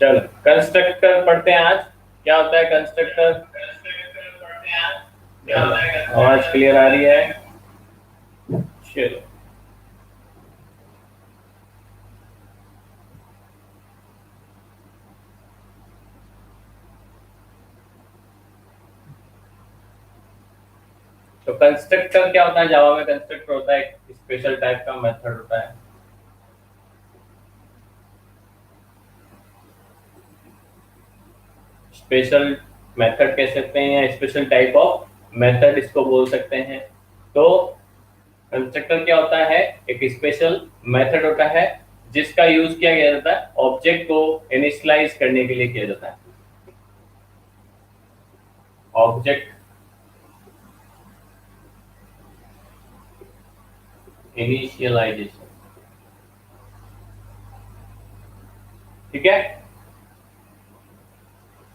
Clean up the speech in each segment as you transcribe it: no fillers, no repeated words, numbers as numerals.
चलो कंस्ट्रक्टर पढ़ते हैं आज। क्या होता है कंस्ट्रक्टर? आवाज क्लियर आ रही है? चलो, तो कंस्ट्रक्टर क्या होता है? जावा में कंस्ट्रक्टर होता है एक स्पेशल टाइप का मेथड होता है। स्पेशल मेथड कह सकते हैं या स्पेशल टाइप ऑफ मेथड इसको बोल सकते हैं। तो कंस्ट्रक्टर क्या होता है? एक स्पेशल मेथड होता है जिसका यूज किया गया जाता है ऑब्जेक्ट को इनिशियलाइज करने के लिए किया जाता है। ऑब्जेक्ट इनिशियलाइजेशन, ठीक है।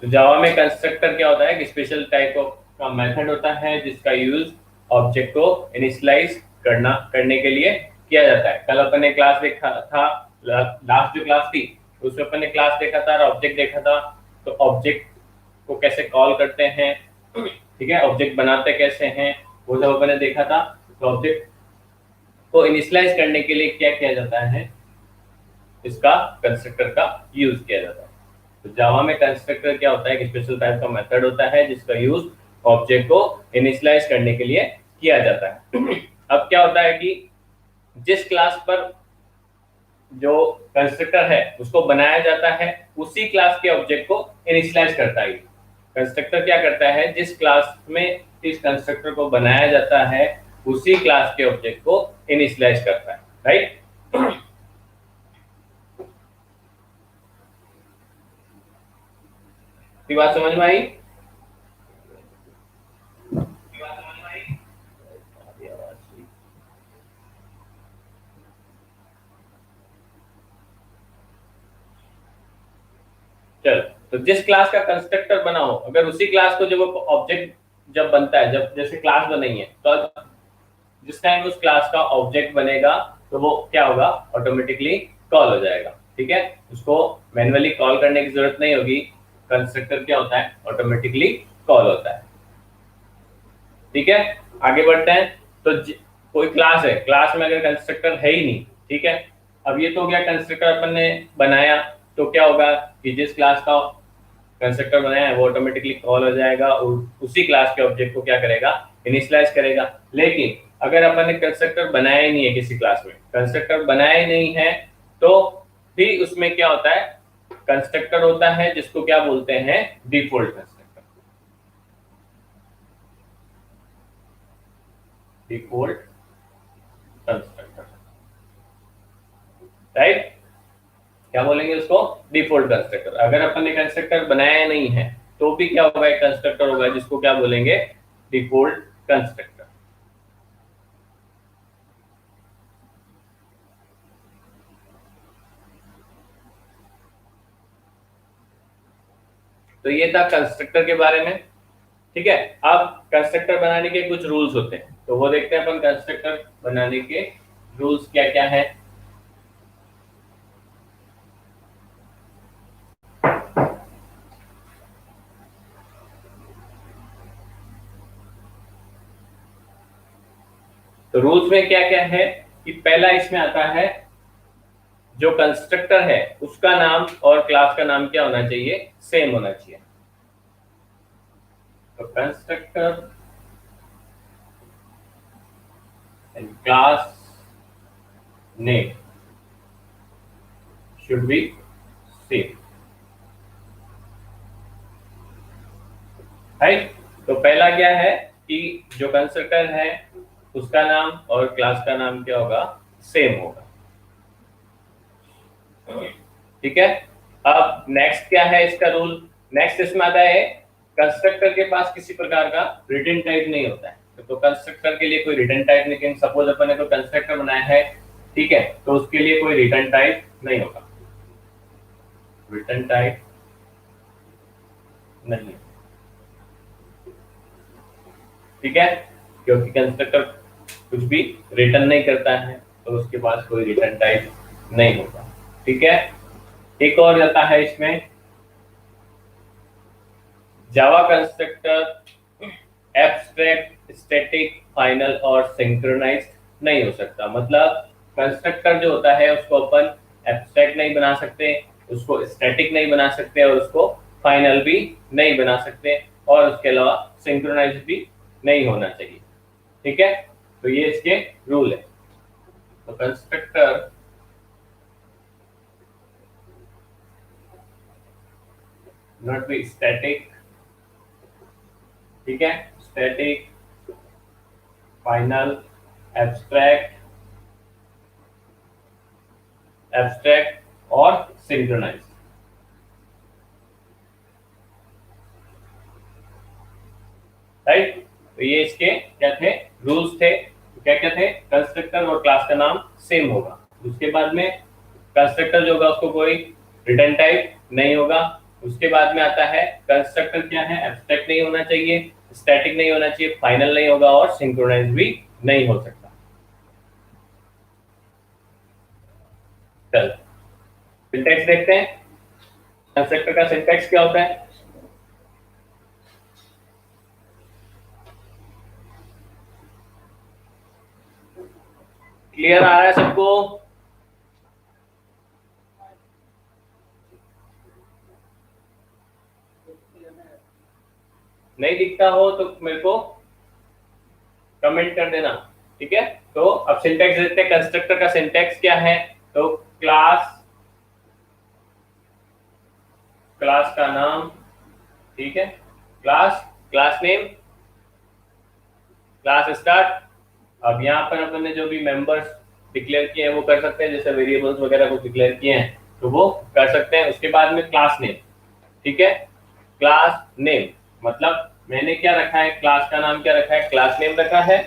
तो जावा में कंस्ट्रक्टर क्या होता है? एक स्पेशल टाइप ऑफ का मेथड होता है जिसका यूज ऑब्जेक्ट को इनिशियलाइज करने के लिए किया जाता है। कल अपन ने क्लास देखा था, लास्ट जो क्लास थी उसमें अपन ने क्लास देखा था और ऑब्जेक्ट देखा था। तो ऑब्जेक्ट को कैसे कॉल करते हैं, ठीक है, ऑब्जेक्ट बनाते कैसे हैं, वो सब अपन ने देखा था। तो ऑब्जेक्ट को इनिशियलाइज करने के लिए क्या किया जाता है? इसका कंस्ट्रक्टर का यूज किया जाता है। तो जावा में कंस्ट्रक्टर क्या होता है? एक स्पेशल टाइप का मेथड होता है जिसका यूज ऑब्जेक्ट को इनिशियलाइज करने के लिए किया जाता है। अब क्या होता है कि जिस क्लास पर जो कंस्ट्रक्टर है उसको बनाया जाता है उसी क्लास के ऑब्जेक्ट को इनिशियलाइज करता है। कंस्ट्रक्टर क्या करता है? जिस क्लास में इस कंस्ट्रक्टर को बनाया जाता है उसी क्लास के ऑब्जेक्ट को इनिशियलाइज करता है, राइट। ये बात समझ में आई? चलो, तो जिस क्लास का कंस्ट्रक्टर बना हो अगर उसी क्लास को जब ऑब्जेक्ट जब बनता है, जब जैसे क्लास बनाई है तो जिस टाइम उस क्लास का ऑब्जेक्ट बनेगा तो वो क्या होगा? ऑटोमेटिकली कॉल हो जाएगा, ठीक है। उसको मैन्युअली कॉल करने की जरूरत नहीं होगी। कंस्ट्रक्टर क्या होता है? ऑटोमेटिकली कॉल होता है, ठीक है। आगे बढ़ते हैं। तो कोई क्लास है, क्लास में अगर कंस्ट्रक्टर है ही नहीं, ठीक है। अब ये तो हो गया कंस्ट्रक्टर अपन ने बनाया। तो क्या होगा कि जिस क्लास का कंस्ट्रक्टर बनाया है वो ऑटोमेटिकली कॉल हो जाएगा और उसी क्लास के ऑब्जेक्ट को क्या करेगा? इनिशियलाइज करेगा। लेकिन अगर अपन ने कंस्ट्रक्टर बनाया ही नहीं है, किसी क्लास में कंस्ट्रक्टर बनाया ही नहीं है, तो भी उसमें क्या होता है? कंस्ट्रक्टर होता है जिसको क्या बोलते हैं? Default constructor. Default constructor, right. क्या बोलेंगे उसको? Default constructor. अगर अपन ने कंस्ट्रक्टर बनाया नहीं है तो भी क्या होगा? एक कंस्ट्रक्टर होगा जिसको क्या बोलेंगे? Default constructor. तो ये था कंस्ट्रक्टर के बारे में, ठीक है। अब कंस्ट्रक्टर बनाने के कुछ रूल्स होते हैं तो वो देखते हैं अपन। कंस्ट्रक्टर बनाने के रूल्स क्या क्या है? तो रूल्स में क्या क्या है कि पहला इसमें आता है जो कंस्ट्रक्टर है उसका नाम और क्लास का नाम क्या होना चाहिए? सेम होना चाहिए। तो constructor and class name should be same, right. तो पहला क्या है कि जो कंस्ट्रक्टर है उसका नाम और क्लास का नाम क्या होगा? सेम होगा, ठीक है। अब नेक्स्ट क्या है इसका रूल? नेक्स्ट इसमें आता है कंस्ट्रक्टर के पास किसी प्रकार का रिटर्न टाइप नहीं होता है। तो कंस्ट्रक्टर के लिए कोई रिटर्न टाइप, लेकिन सपोज अपन ने कोई कंस्ट्रक्टर बनाया है, ठीक है, तो उसके लिए कोई रिटर्न टाइप नहीं होगा। रिटर्न टाइप नहीं, ठीक है, क्योंकि कंस्ट्रक्टर कुछ भी रिटर्न नहीं करता है तो उसके पास कोई रिटर्न टाइप नहीं होगा, ठीक है। एक और जाता है इसमें जावा कंस्ट्रक्टर एब्स्ट्रैक्ट, स्टैटिक, फाइनल और सिंक्रोनाइज्ड नहीं हो सकता। मतलब कंस्ट्रक्टर जो होता है उसको अपन एब्स्ट्रैक्ट नहीं बना सकते, उसको स्टैटिक नहीं बना सकते और उसको फाइनल भी नहीं बना सकते, और उसके अलावा सिंक्रोनाइज भी नहीं होना चाहिए। ठीक है, तो ये इसके रूल है। तो कंस्ट्रक्टर नॉट बी स्टैटिक, ठीक है, स्टैटिक, फाइनल, एब्स्ट्रैक्ट, और सिंक्रोनाइज। राइट, तो ये इसके क्या थे, रूल्स थे। क्या क्या थे, कंस्ट्रक्टर और क्लास का नाम सेम होगा। उसके बाद में कंस्ट्रक्टर जो होगा उसको कोई रिटर्न टाइप नहीं होगा। उसके बाद में आता है कंस्ट्रक्टर क्या है, एब्स्ट्रैक्ट नहीं होना चाहिए, स्टैटिक नहीं होना चाहिए, फाइनल नहीं होगा और सिंक्रोनाइज भी नहीं हो सकता। चल सिंटैक्स देखते हैं, कंस्ट्रक्टर का सिंटैक्स क्या होता है। क्लियर आ रहा है सबको? नहीं दिखता हो तो मेरे को कमेंट कर देना। ठीक है, तो अब सिंटैक्स देखते हैं। कंस्ट्रक्टर का सिंटैक्स क्या है, तो क्लास, क्लास का नाम, ठीक है, class, class name, class start. अब यहाँ पर अपन ने जो भी मेंबर्स डिक्लेयर किए हैं वो कर सकते हैं, जैसे वेरिएबल्स वगैरह को डिक्लेयर किए हैं तो वो कर सकते हैं। उसके बाद में क्लास नेम, ठीक है, क्लास नेम मतलब मैंने क्या रखा है, क्लास का नाम क्या रखा है, क्लास नेम रखा है।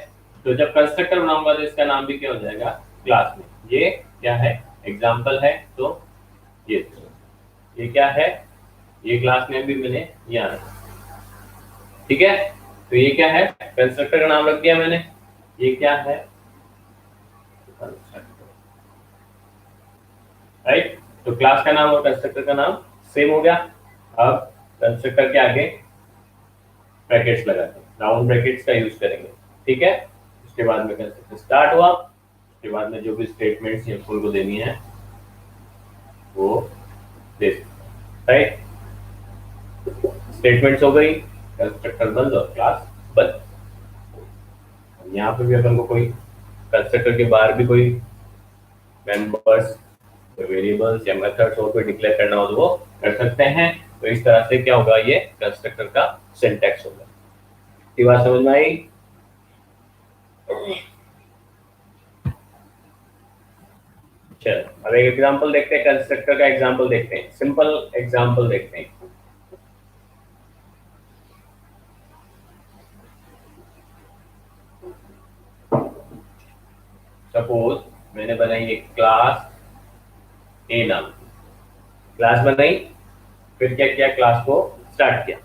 तो जब कंस्ट्रक्टर बनाऊंगा तो इसका नाम भी क्या हो जाएगा, क्लास नेम। ये क्या है, एग्जाम्पल है, तो ये क्या है, ये क्लास नेम भी मैंने यहाँ रखा। ठीक है, तो ये क्या है, कंस्ट्रक्टर का नाम रख दिया मैंने। ये क्या है, राइट, तो क्लास का नाम और कंस्ट्रक्टर का नाम सेम हो गया। अब कंस्ट्रक्टर के आगे ब्रैकेट्स लगाते हैं, राउंड ब्रैकेट्स का यूज करेंगे। ठीक है, उसके बाद में कंस्ट्रक्टर स्टार्ट हुआ, उसके बाद में जो भी स्टेटमेंट्स ये फुल को देनी है वो दे सकते हैं। राइट, स्टेटमेंट्स हो गई, कंस्ट्रक्टर बंद और क्लास बंद। यहाँ पे भी अपन को कोई कंस्ट्रक्टर के बाहर भी कोई मेंबर्स, वेरिएबल्स या मेथड्स और कोई डिक्लेयर करना हो तो वो कर सकते हैं। तो इस तरह से क्या होगा, ये कंस्ट्रक्टर का सिंटैक्स होगा। ये बात समझ में आई? चलो अब एक एग्जांपल देखते हैं, कंस्ट्रक्टर का एग्जांपल देखते हैं, सिंपल एग्जांपल देखते हैं। सपोज मैंने बनाई एक क्लास ए नाम की, क्लास बनाई, फिर क्या किया, क्लास को स्टार्ट किया।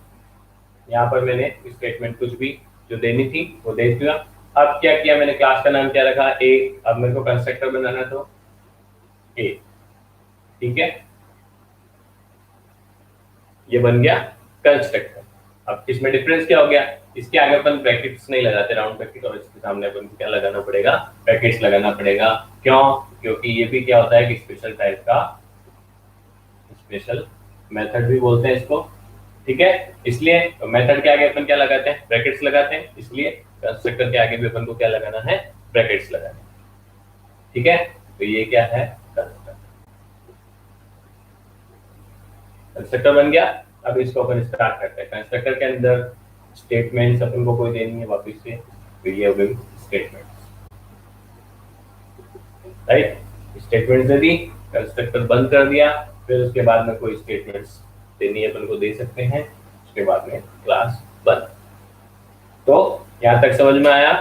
यहाँ पर मैंने स्टेटमेंट कुछ भी जो देनी थी वो दे दिया। अब क्या किया मैंने, क्लास का नाम क्या रखा, ए। अब मेरे को कंस्ट्रक्टर बनाना तो ए, ठीक है, ये बन गया कंस्ट्रक्टर। अब इसमें डिफरेंस क्या हो गया, इसके आगे अपन ब्रैकेट्स नहीं लगाते, राउंड ब्रैकेट, और इसके सामने अपन को क्या लगाना पड़ेगा, ब्रैकेट्स लगाना पड़ेगा। क्यों, क्योंकि ये भी क्या होता है कि स्पेशल टाइप का, स्पेशल मेथड भी बोलते हैं इसको। ठीक है, इसलिए मेथड के आगे अपन क्या लगाते हैं, ब्रैकेट्स लगाते हैं, इसलिए कंस्ट्रक्टर के आगे भी अपन को क्या लगाना है, ब्रैकेट्स लगाना है। ठीक है, तो ये क्या है, कंस्ट्रक्टर, कंस्ट्रक्टर बन गया। अब इसको अपन स्टार्ट करते हैं। कंस्ट्रक्टर के अंदर स्टेटमेंट्स अपन को कोई देनी है वापस से, तो ये हो गई स्टेटमेंट। राइट, स्टेटमेंट दे दी, कंस्ट्रक्टर बंद कर दिया, फिर उसके बाद में कोई स्टेटमेंट्स देनी है अपन को दे सकते हैं, उसके बाद में क्लास बंद। तो यहां तक समझ में आया?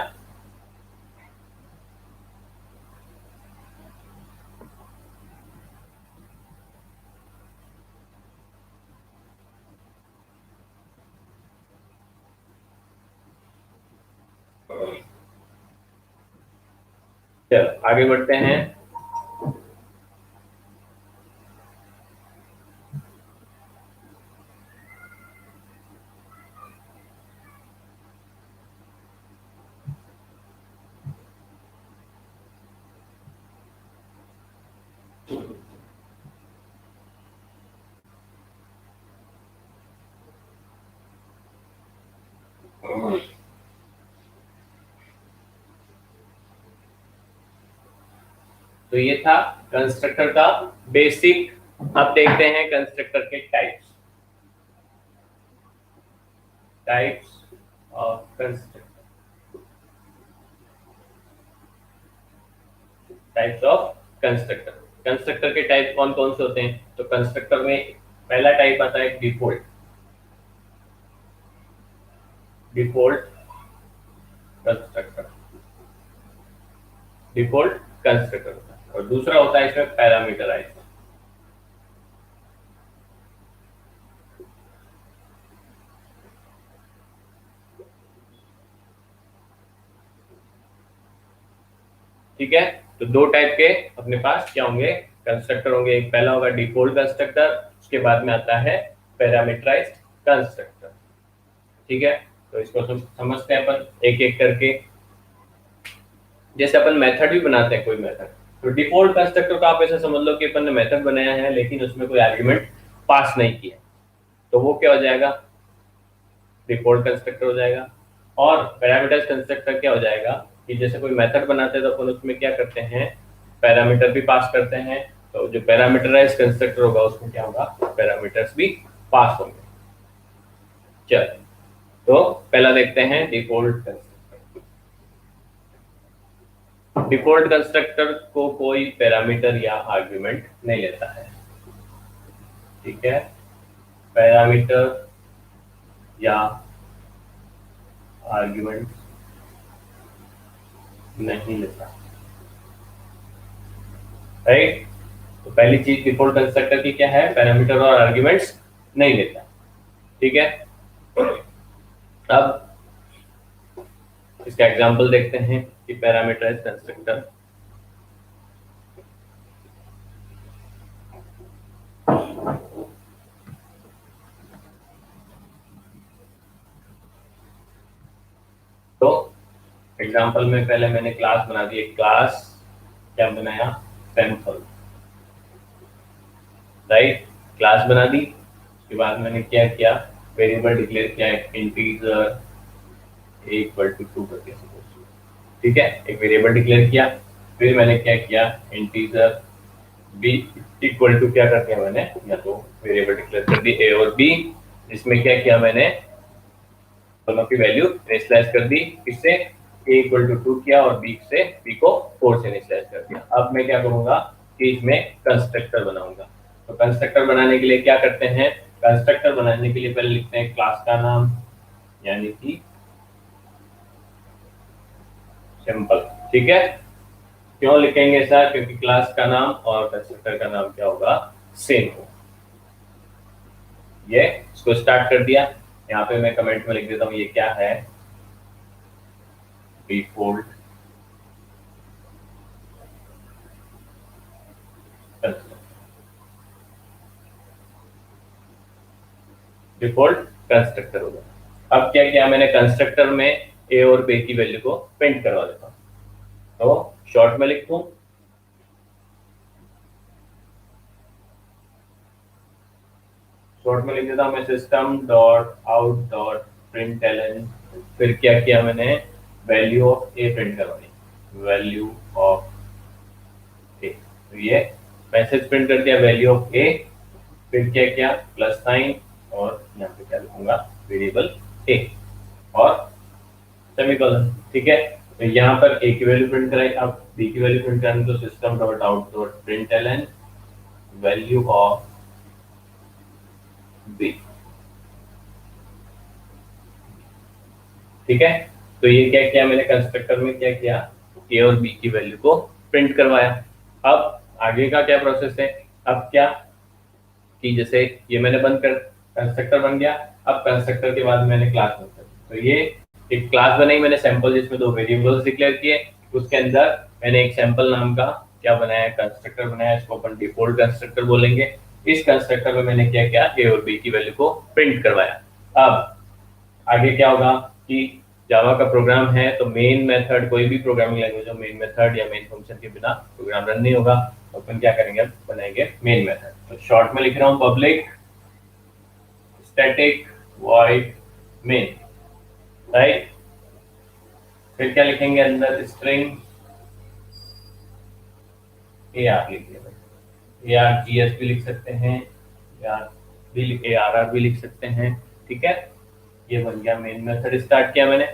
चलो आगे बढ़ते हैं। तो ये था कंस्ट्रक्टर का बेसिक। अब देखते हैं कंस्ट्रक्टर के types. Types of constructor. Types of constructor. Constructor के टाइप कौन कौन से होते हैं? तो कंस्ट्रक्टर में पहला टाइप आता है default. Default constructor. Default constructor होता है। और दूसरा होता है इसमें पैरामीटराइज। ठीक है, तो दो टाइप के अपने पास क्या होंगे? कंस्ट्रक्टर होंगे। एक पहला होगा डिफॉल्ट कंस्ट्रक्टर, उसके बाद में आता है पैरामीटराइज्ड कंस्ट्रक्टर। ठीक है, तो इसको समझते हैं अपन एक एक करके। जैसे अपन मेथड भी बनाते हैं, कोई मेथड, तो डिफॉल्ट कंस्ट्रक्टर को आप ऐसे समझ लो कि अपन ने मेथड बनाया है लेकिन उसमें कोई आर्गुमेंट पास नहीं किया, तो वो क्या हो जाएगा? डिफॉल्ट कंस्ट्रक्टर हो जाएगा। और पैरामीटराइज्ड कंस्ट्रक्टर क्या हो जाएगा कि जैसे कोई मेथड बनाते हैं तो अपन उसमें क्या करते हैं? पैरामीटर भी पास करते हैं। तो जो पैरामीटराइज्ड कंस्ट्रक्टर होगा उसमें क्या होगा? पैरामीटर्स भी पास होंगे। चल, तो पहला देखते हैं डिफॉल्ट कंस्ट्रक्टर। डिफॉल्ट कंस्ट्रक्टर को कोई पैरामीटर या आर्गुमेंट नहीं लेता है। ठीक है, पैरामीटर या आर्गुमेंट नहीं लेता। राइट, तो पहली चीज डिफॉल्ट कंस्ट्रक्टर की क्या है? पैरामीटर और आर्गुमेंट्स नहीं लेता। ठीक है, अब इसका एग्जांपल देखते हैं कि पैरामीटराइज्ड कंस्ट्रक्टर। तो एग्जांपल में पहले मैंने क्लास बना दी। एक क्लास क्या बनाया? सैंपल। राइट, क्लास बना दी। उसके बाद मैंने क्या किया? वेरिएबल डिक्लेयर किया, इंटीजर इक्वल टू 2 करके। ठीक है, एक वेरिएबल डिक्लेयर किया। फिर मैंने क्या किया? इंटीजर बी इक्वल टू क्या कर दिया मैंने? या तो वेरिएबल डिक्लेयर कर दी ए और बी, जिसमें क्या किया मैंने? दोनों की वैल्यू इनिशियलाइज कर दी। किससे? ए इक्वल टू 2 किया और बी से बी को 4 से इनिशियलाइज कर दिया। अब मैं क्या करूंगा कि इसमें कंस्ट्रक्टर बनाऊंगा। तो कंस्ट्रक्टर बनाने के लिए क्या करते हैं? कंस्ट्रक्टर बनाने के लिए पहले लिखते हैं क्लास का नाम, यानी कि सिंपल। ठीक है, क्यों लिखेंगे ऐसा? क्योंकि क्लास का नाम और कंस्ट्रक्टर का नाम क्या होगा? सेम होगा। ये इसको स्टार्ट कर दिया। यहाँ पे मैं कमेंट में लिख देता हूँ ये क्या है? डिफॉल्ट डिफॉल्ट कंस्ट्रक्टर होगा। अब क्या किया मैंने? कंस्ट्रक्टर में ए और बी की वैल्यू को प्रिंट करवा देता हूँ। तो शॉर्ट में लिखूं, शॉर्ट में लिख देता हूँ मैं system dot out dot println. फिर क्या किया मैंने? वैल्यू ऑफ ए प्रिंट करवाई। वैल्यू ऑफ ए, तो ये मैसेज प्रिंट कर दिया, वैल्यू ऑफ ए। फिर क्या किया? प्लस साइन, और यहाँ पे क्या लिखूंगा? वेरिएबल ए और सेमीकोलन। ठीक है, तो यहाँ पर ए की वैल्यू प्रिंट कराई। अब बी की वैल्यू प्रिंट करानी, तो system dot out dot println value of b. ठीक है, तो ये क्या किया मैंने? कंस्ट्रक्टर में क्या किया? ए और बी की वैल्यू को प्रिंट करवाया। अब आगे का क्या प्रोसेस है? अब क्या कि जैसे ये मैंने बंद कर, कंस्ट्रक्टर बन गया। अब कंस्ट्रक्टर के बाद मैंने क्लास बन कर, तो ये एक क्लास बनाई मैंने सैंपल, जिसमें 2 वेरिएबल्स डिक्लेयर किए। उसके अंदर मैंने एक सैंपल नाम का क्या बनाया? कंस्ट्रक्टर बनाया। इसको अपन डिफॉल्ट कंस्ट्रक्टर बोलेंगे। इस कंस्ट्रक्टर में मैंने क्या किया? ए और बी की वैल्यू को प्रिंट करवाया। अब आगे क्या होगा कि जावा का प्रोग्राम है तो मेन मेथड, कोई भी प्रोग्रामिंग लैंग्वेज हो, मेन मेथड या मेन फंक्शन के बिना प्रोग्राम रन नहीं होगा। तो अपन क्या करेंगे, बनाएंगे मेन मेथड। तो शॉर्ट में लिख रहा हूँ public static void main, right. फिर क्या लिखेंगे अंदर, स्ट्रिंग ए आर लिखिए भाई, ए आर जी एस भी लिख सकते हैं, ए आर आर भी लिख सकते हैं, ठीक है। ये बन गया मेन मेथड, स्टार्ट किया मैंने।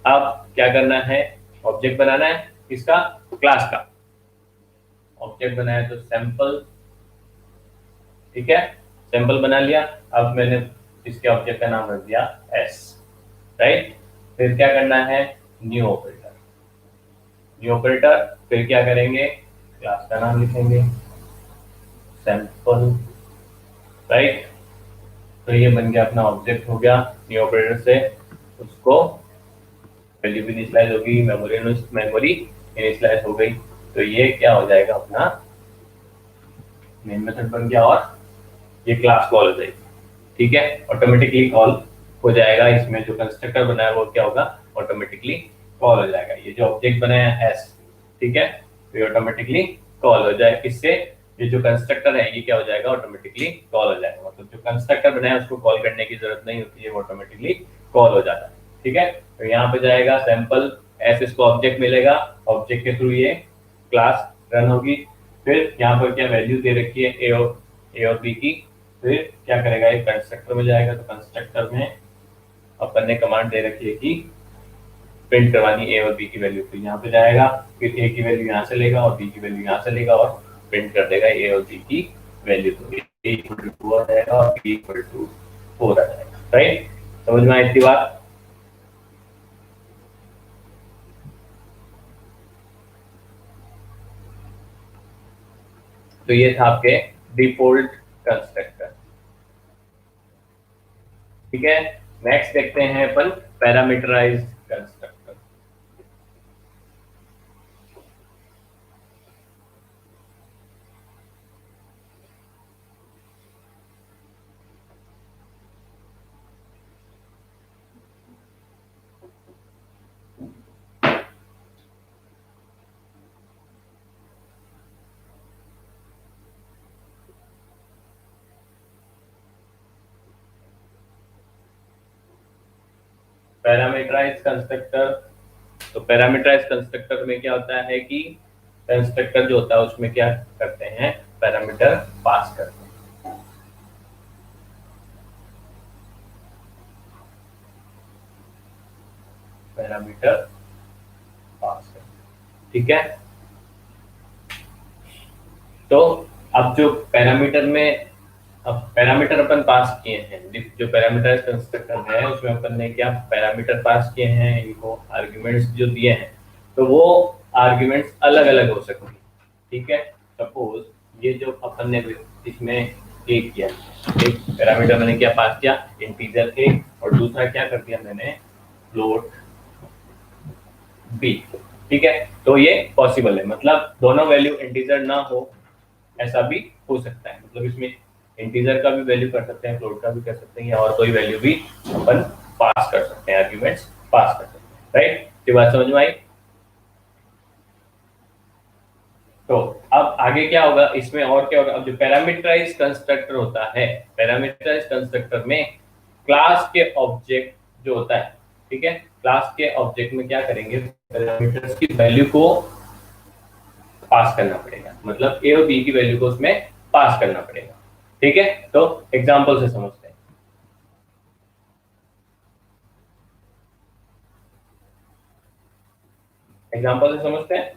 अब क्या करना है, ऑब्जेक्ट बनाना है किसका, क्लास का। ऑब्जेक्ट बनाया तो सैंपल, ठीक है, सैंपल बना लिया। अब मैंने इसके ऑब्जेक्ट का नाम रख दिया एस, राइट। फिर क्या करना है, न्यू ऑपरेटर, न्यू ऑपरेटर। फिर क्या करेंगे, क्लास का नाम लिखेंगे सैंपल, राइट। तो ये बन गया अपना ऑब्जेक्ट, हो गया न्यू ऑपरेटर से। उसको वैल्यू भी इनिशियलाइज होगी, मेमोरी इनिशियलाइज हो गई। तो ये क्या हो जाएगा, अपना मेन मेथड बन गया और ये क्लास कॉल हो जाएगी, ठीक है। ऑटोमेटिकली कॉल हो जाएगा, इसमें जो कंस्ट्रक्टर बनाया वो क्या होगा, ऑटोमेटिकली कॉल हो जाएगा। ये जो ऑब्जेक्ट बनाया एस, ठीक है, तो ये ऑटोमेटिकली कॉल हो जाए किससे, ये जो कंस्ट्रक्टर है ये क्या हो जाएगा, ऑटोमेटिकली कॉल हो जाएगा। मतलब जो कंस्ट्रक्टर बनाया उसको कॉल करने की जरूरत नहीं होती है, वो ऑटोमेटिकली कॉल हो जाता है, ठीक है। तो यहाँ पे जाएगा सैंपल एस, इसको ऑब्जेक्ट मिलेगा, ऑब्जेक्ट के थ्रू ये क्लास रन होगी। फिर यहाँ पर क्या वैल्यू दे रखी है, ए और बी की। फिर क्या करेगा, एक कंस्ट्रक्टर में जाएगा, तो कंस्ट्रक्टर में अपन ने कमांड दे रखी है कि प्रिंट करवानी ए और बी की वैल्यू। तो यहाँ पे जाएगा, फिर ए की वैल्यू यहाँ से लेगा और बी की वैल्यू यहाँ से लेगा और प्रिंट कर देगा ए और बी की वैल्यू। तो ए इक्वल टू 2 आ जाएगा और बी इक्वल टू 4 आ जाएगा, राइट। समझ में आई थी बात। तो ये था आपके डिफॉल्ट कंस्ट्रक्टर, ठीक है। नेक्स्ट देखते हैं अपन पैरामीटराइज्ड कंस्ट्रक्टर। पैरामीटराइज्ड कंस्ट्रक्टर, तो पैरामीटराइज्ड कंस्ट्रक्टर में क्या होता है कि कंस्ट्रक्टर जो होता है उसमें क्या करते हैं, पैरामीटर पास करते हैं। पैरामीटर पास करते हैं, ठीक है। तो अब जो पैरामीटर में, अब पैरामीटर अपन पास किए हैं, जो पैरामीटर कंस्ट्रक्टर है उसमें अपन ने क्या पैरामीटर पास किए हैं, इनको आर्ग्यूमेंट्स जो दिए हैं, तो वो आर्ग्यूमेंट्स अलग अलग हो सकते हैं, ठीक है। सपोज ये जो अपन ने इसमें एक किया, एक पैरामीटर मैंने क्या पास किया, इंटीजर ए, और दूसरा क्या कर दिया मैंने, फ्लोट बी, ठीक है। तो ये पॉसिबल है, मतलब दोनों वैल्यू इंटीजर ना हो ऐसा भी हो सकता है। मतलब इसमें इंटीजर का भी वैल्यू कर सकते हैं, फ्लोट का भी कर सकते हैं, या और कोई वैल्यू भी अपन पास कर सकते हैं, आर्ग्यूमेंट्स पास कर सकते हैं, राइट। ये बात समझ में आई। तो अब आगे क्या होगा इसमें, और क्या होगा, अब जो पैरामीटराइज कंस्ट्रक्टर होता है, पैरामीटराइज कंस्ट्रक्टर में क्लास के ऑब्जेक्ट जो होता है, ठीक है, क्लास के ऑब्जेक्ट में क्या करेंगे, पैरामीटर्स की वैल्यू को पास करना पड़ेगा, मतलब ए और बी की वैल्यू को उसमें पास करना पड़ेगा, ठीक है। तो एग्जांपल से समझते हैं, एग्जांपल से समझते हैं।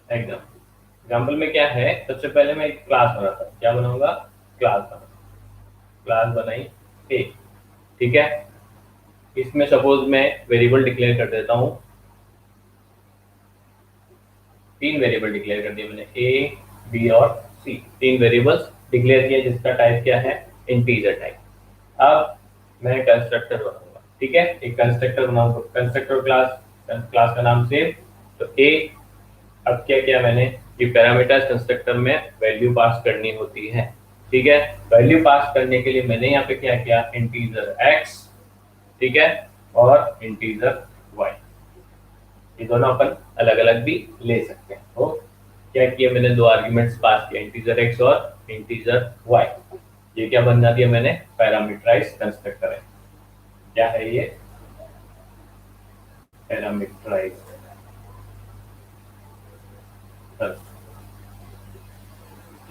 एग्जांपल में क्या है, सबसे पहले मैं एक क्लास बनाता हूँ, क्या बनाऊंगा, क्लास बनाऊंगा, क्लास बनाई ए, ठीक है। इसमें सपोज मैं वेरिएबल डिक्लेयर कर देता हूँ, 3 वेरिएबल डिक्लेयर कर दिए मैंने, ए बी और सी, 3 वेरिएबल्स डिक्लेयर किया जिसका टाइप क्या है, इंटीजर टाइप। अब मैं कंस्ट्रक्टर बनाऊंगा, ठीक है, एक कंस्ट्रक्टर बनाऊंगा, कंस्ट्रक्टर क्लास, क्लास का नाम सेव। तो ए, अब क्या किया मैंने, कि पैरामीटर्स कंस्ट्रक्टर में वैल्यू पास करनी होती है। ठीक है, वैल्यू पास करने के लिए मैंने यहाँ पे क्या किया, इंटीजर x, ठीक है, और इंटीजर y, ये दोनों अपन अलग अलग भी ले सकते हैं। तो क्या किया मैंने, दो आर्ग्यूमेंट्स पास किया, इंटीजर x और इंटीजर y। ये क्या बना दिया मैंने, पैरामीटराइज कंस्ट्रक्टर है। क्या है ये, पैरामीटराइज।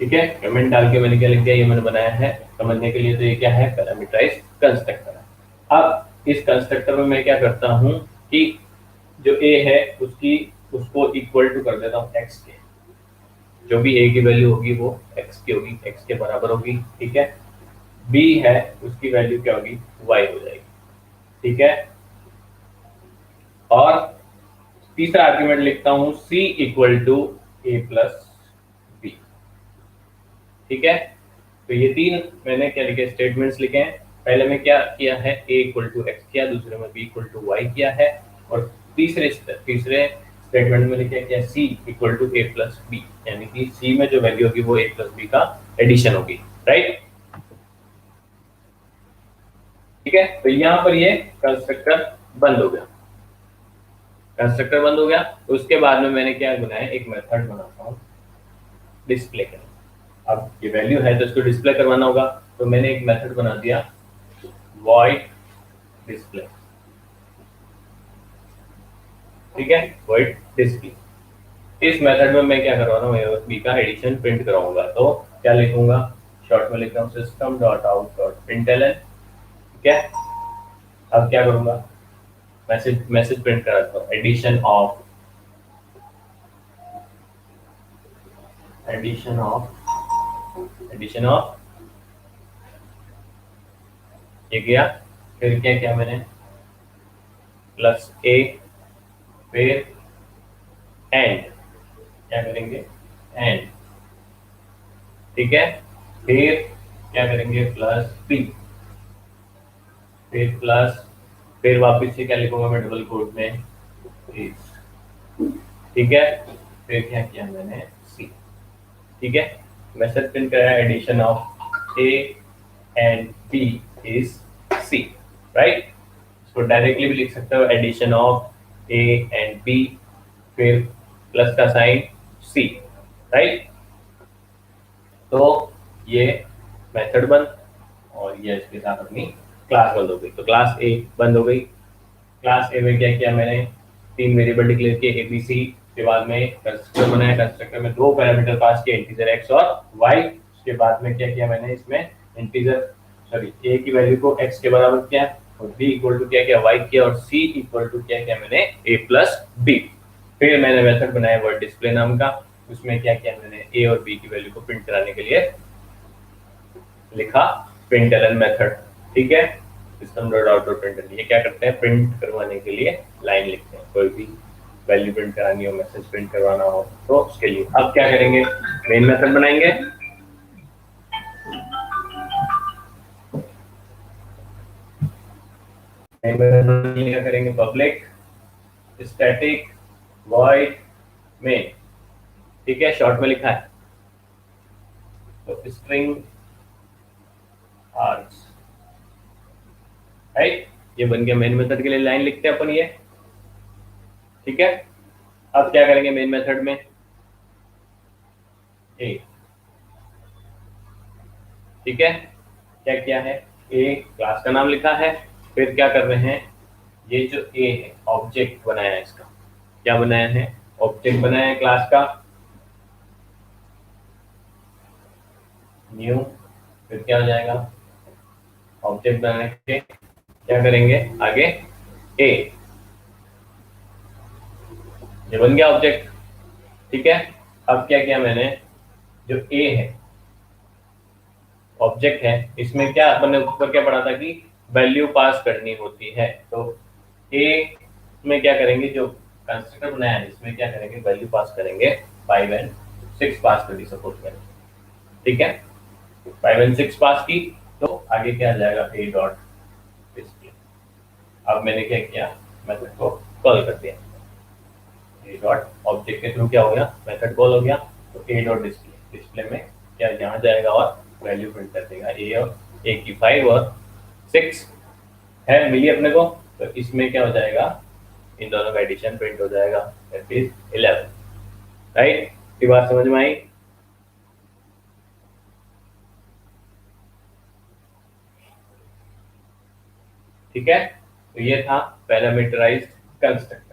ठीक है, कमेंट डाल के मैंने क्या लिख दिया, ये मैंने बनाया है समझने के लिए। तो ये क्या है, पैरामीटराइज कंस्ट्रक्टर है। अब इस कंस्ट्रक्टर में मैं क्या करता हूँ कि जो a है उसको इक्वल टू कर देता हूँ x के, जो भी a की वैल्यू होगी वो x की होगी, x के बराबर होगी। ठीक है, b है उसकी वैल्यू क्या होगी, y हो जाएगी। ठीक है, और तीसरा आर्ग्यूमेंट लिखता हूँ c equal to a plus b. ठीक है, तो ये तीन मैंने क्या लिखे, स्टेटमेंट्स लिखे हैं। पहले में क्या किया है, a इक्वल टू एक्स किया, दूसरे में b इक्वल टू वाई किया है, और तीसरे स्टेटमेंट में क्या किया, c equal to a plus B, यानी कि c में जो वैल्यू होगी वो a प्लस बी का एडिशन होगी। राइट, ठीक है, तो यहाँ पर ये कंस्ट्रक्टर बंद हो गया, कंस्ट्रक्टर बंद हो गया। उसके बाद में मैंने क्या बनाया, एक मेथड बनाता हूँ डिस्प्ले करने। अब ये वैल्यू है तो इसको डिस्प्ले करवाना होगा, तो मैंने एक मेथड बना दिया void डिस्प्ले। ठीक है, void डिस्प्ले। इस मेथड में मैं क्या करवा रहा हूँ, a और b का एडिशन प्रिंट कराऊंगा। तो क्या लिखूंगा, शॉर्ट में लिख रहा हूँ system dot out dot println. ठीक है, अब क्या करूंगा, मैसेज प्रिंट कराता हूँ, एडिशन ऑफ ये गया। फिर क्या किया मैंने, प्लस a, फिर एंड, क्या करेंगे, एंड। ठीक है, फिर क्या करेंगे, प्लस b, फिर प्लस, फिर वापस से क्या लिखूंगा मैं, डबल कोट में is। ठीक है, फिर क्या किया मैंने, c। ठीक है, मैसेज प्रिंट कराया, addition of a and b is c। Right, इसको डायरेक्टली भी लिख सकते हो, addition of a and b, फिर प्लस का साइन c। राइट, तो ये मेथड बंद, और ये इसके साथ अपनी क्लास बंद हो गई। तो क्लास ए बंद हो गई। क्लास ए में क्या किया मैंने, तीन वेरिएबल डिक्लेयर किए, एबीसी के बाद में कंस्ट्रक्टर बनाया, कंस्ट्रक्टर में दो पैरामीटर पास किए, इंटीजर एक्स और वाई। उसके बाद में क्या किया मैंने, इसमें ए की वैल्यू को एक्स के बराबर किया, और बी इक्वल टू क्या किया, वाई किया, और सी इक्वल टू क्या किया मैंने, ए प्लस बी। फिर मैंने मेथड बनाया वर्ड डिस्प्ले नाम का, उसमें क्या किया मैंने, ए और बी की वैल्यू को प्रिंट कराने के लिए लिखा प्रिंटलन मेथड। ठीक है, system dot out dot println, ये क्या करते हैं, प्रिंट करवाने के लिए लाइन लिखते हैं, कोई भी वैल्यू प्रिंट करानी हो, मैसेज प्रिंट करवाना हो तो उसके लिए। अब क्या करेंगे, मेन मेथड बनाएंगे। मेन मेथड क्या करेंगे, पब्लिक स्टैटिक वॉइड मेन। ठीक है, शॉर्ट में लिखा है, तो स्ट्रिंग आर्ग्स। राइट, ये बन गया मेन मेथड के लिए लाइन लिखते हैं अपन ये। ठीक है, अब क्या करेंगे मेन मेथड में, ए। ठीक है, क्या किया है, ए क्लास का नाम लिखा है। फिर क्या कर रहे हैं, ये जो ए है ऑब्जेक्ट बनाया है, इसका क्या बनाया है, ऑब्जेक्ट बनाया है क्लास का, न्यू। फिर क्या हो जाएगा, ऑब्जेक्ट बनाने के क्या करेंगे आगे, ए, ये बन गया ऑब्जेक्ट। ठीक है, अब क्या किया मैंने, जो ए है ऑब्जेक्ट है, इसमें क्या अपने ऊपर क्या पढ़ा था कि वैल्यू पास करनी होती है। तो ए में क्या करेंगे, जो कंस्ट्रक्टर बनाया है इसमें क्या करेंगे, वैल्यू पास करेंगे, 5 एंड 6 पास कर दी सपोज करें। ठीक है, 5 एंड 6 पास की, तो आगे क्या आ जाएगा, ए डॉट डिस्प्ले। अब मैंने क्या किया, मेथड को कॉल कर दिया, ए डॉट ऑब्जेक्ट के थ्रू क्या हो गया, मेथड कॉल हो गया। तो ए डॉट डिस्प्ले, डिस्प्ले में क्या यहाँ जाएगा और वैल्यू प्रिंट कर देगा। ए की 5 और 6 है मिली अपने को, तो इसमें क्या हो जाएगा, इन दोनों का एडिशन प्रिंट हो जाएगा, दैट इज 11। राइट, ये बात समझ में आई। ठीक है, तो ये था पैरामीटराइज्ड कंस्ट्रक्ट।